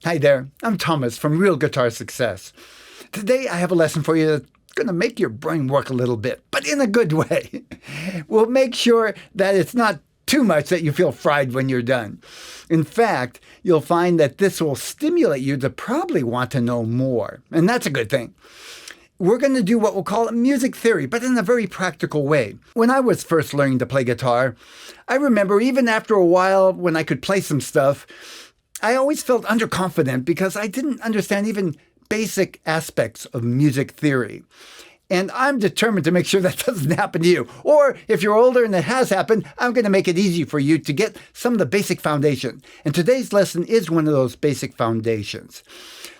Hi there, I'm Tomas from Real Guitar Success. Today I have a lesson for you that's going to make your brain work a little bit, but in a good way. We'll make sure that it's not too much that you feel fried when you're done. In fact, you'll find that this will stimulate you to probably want to know more, and that's a good thing. We're going to do what we'll call music theory, but in a very practical way. When I was first learning to play guitar, I remember even after a while when I could play some stuff, I always felt underconfident because I didn't understand even basic aspects of music theory. And I'm determined to make sure that doesn't happen to you. Or if you're older and it has happened, I'm going to make it easy for you to get some of the basic foundation. And today's lesson is one of those basic foundations.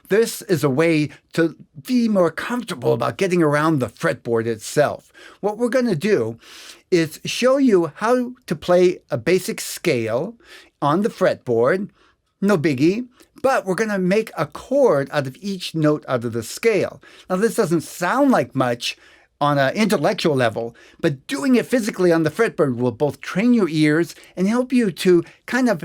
This is a way to be more comfortable about getting around the fretboard itself. What we're going to do is show you how to play a basic scale on the fretboard. No biggie, but we're going to make a chord out of each note out of the scale. Now, this doesn't sound like much on an intellectual level, but doing it physically on the fretboard will both train your ears and help you to kind of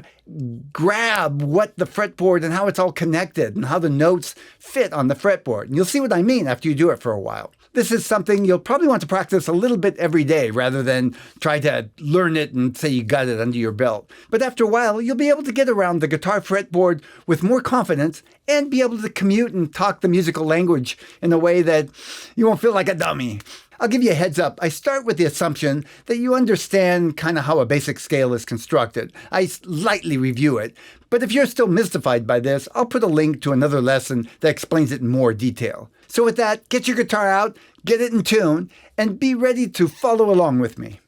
grab what the fretboard and how it's all connected and how the notes fit on the fretboard. And you'll see what I mean after you do it for a while. This is something you'll probably want to practice a little bit every day rather than try to learn it and say you got it under your belt. But after a while, you'll be able to get around the guitar fretboard with more confidence and be able to commute and talk the musical language in a way that you won't feel like a dummy. I'll give you a heads up. I start with the assumption that you understand kind of how a basic scale is constructed. I lightly review it. But if you're still mystified by this, I'll put a link to another lesson that explains it in more detail. So with that, get your guitar out, get it in tune, and be ready to follow along with me.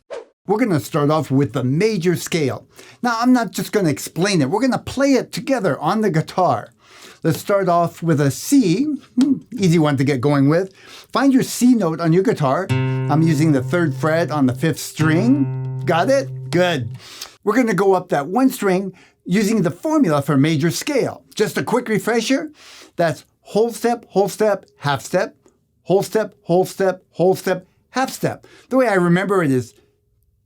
We're going to start off with the major scale. Now, I'm not just going to explain it. We're going to play it together on the guitar. Let's start off with a C, easy one to get going with. Find your C note on your guitar. I'm using the 3rd fret on the 5th string. Got it? Good. We're going to go up that 1 string using the formula for major scale. Just a quick refresher. That's whole step, half step, whole step, whole step, half step. The way I remember it is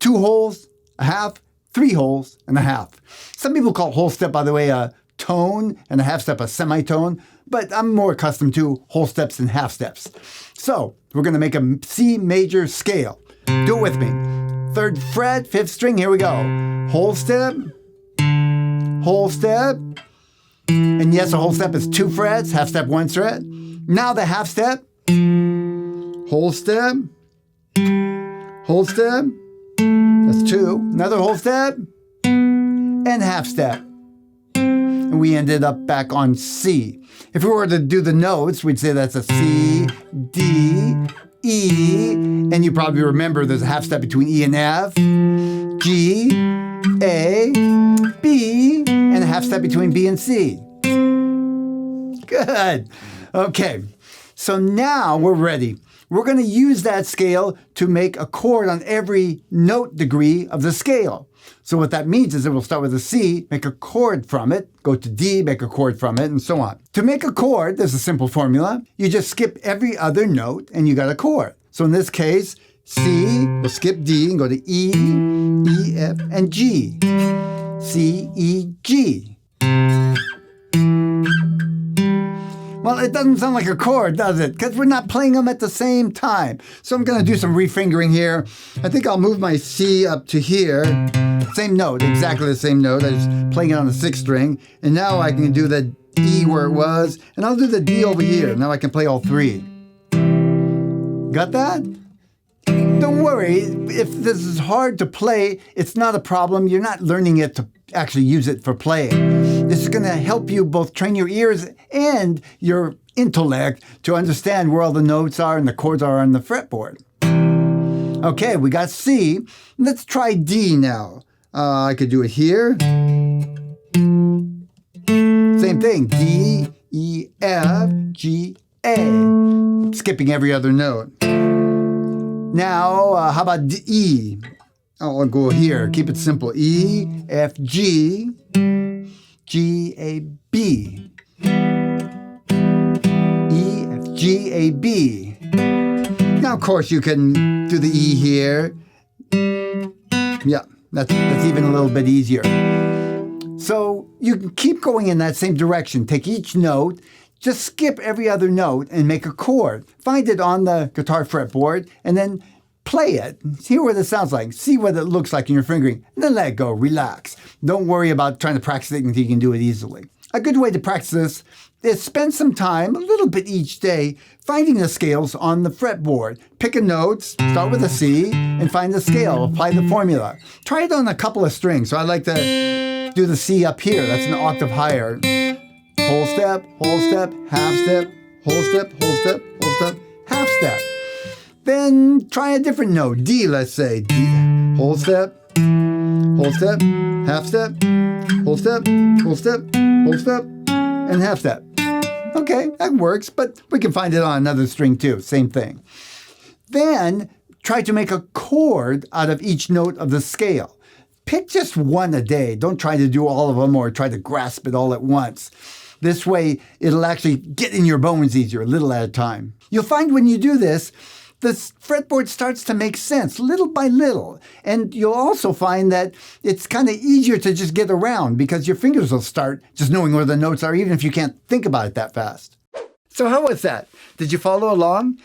2 wholes, a half, 3 wholes, and a half. Some people call whole step, by the way, a tone and a half step a semitone, but I'm more accustomed to whole steps and half steps. So we're going to make a C major scale. Do it with me. 3rd fret, 5th string, here we go. Whole step, and yes, a whole step is 2 frets, half step 1 fret. Now the half step, whole step, that's 2, another whole step, and half step. And we ended up back on C. If we were to do the notes, we'd say that's a C, D, E, and you probably remember there's a half step between E and F, G, A, B, and a half step between B and C. Good. Okay, so now we're ready. We're going to use that scale to make a chord on every note degree of the scale. So what that means is that we'll start with a C, make a chord from it, go to D, make a chord from it, and so on. To make a chord, there's a simple formula. You just skip every other note and you got a chord. So in this case, C, we'll skip D and go to E, E, F, and G. C, E, G. Well, it doesn't sound like a chord, does it? Because we're not playing them at the same time. So I'm going to do some refingering here. I think I'll move my C up to here. Same note, exactly the same note. I was playing it on the 6th string. And now I can do the E where it was. And I'll do the D over here. Now I can play all 3. Got that? Don't worry. If this is hard to play, it's not a problem. You're not learning it to actually use it for playing. This is going to help you both train your ears and your intellect to understand where all the notes are and the chords are on the fretboard. Okay, we got C. Let's try D now. I could do it here. Same thing. D, E, F, G, A. Skipping every other note. Now, how about D, E? I'll go here. Keep it simple. E, F, G, G, A, B. E, F, G, A, B. Now, of course, you can do the E here. Yeah, that's even a little bit easier. So you can keep going in that same direction. Take each note, just skip every other note and make a chord. Find it on the guitar fretboard and then play it. Hear what it sounds like. See what it looks like in your fingering. And then let it go. Relax. Don't worry about trying to practice it until you can do it easily. A good way to practice this is spend some time, a little bit each day, finding the scales on the fretboard. Pick a note, start with a C, and find the scale. Apply the formula. Try it on a couple of strings. So I like to do the C up here. That's an octave higher. Whole step, half step, whole step, whole step, whole step, half step. Then try a different note. D, let's say. D. Whole step, half step, whole step, whole step, whole step, and half step. Okay, that works, but we can find it on another string too. Same thing. Then try to make a chord out of each note of the scale. Pick just one a day. Don't try to do all of them or try to grasp it all at once. This way, it'll actually get in your bones easier, a little at a time. You'll find when you do this, the fretboard starts to make sense little by little. And you'll also find that it's kind of easier to just get around because your fingers will start just knowing where the notes are, even if you can't think about it that fast. So how was that? Did you follow along?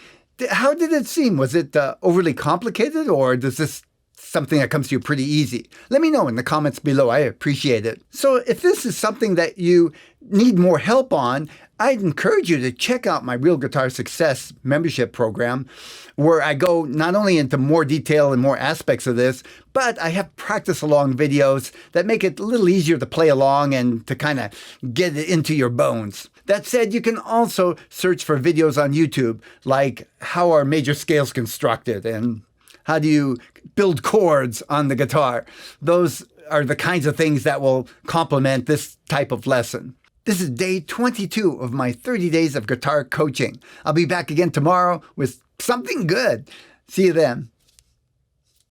How did it seem? Was it overly complicated, or does this something that comes to you pretty easy? Let me know in the comments below. I appreciate it. So if this is something that you need more help on, I'd encourage you to check out my Real Guitar Success membership program, where I go not only into more detail and more aspects of this, but I have practice along videos that make it a little easier to play along and to kind of get it into your bones. That said, you can also search for videos on YouTube, like how are major scales constructed and how do you build chords on the guitar. Those are the kinds of things that will complement this type of lesson. This is day 22 of my 30 days of guitar coaching. I'll be back again tomorrow with something good. See you then.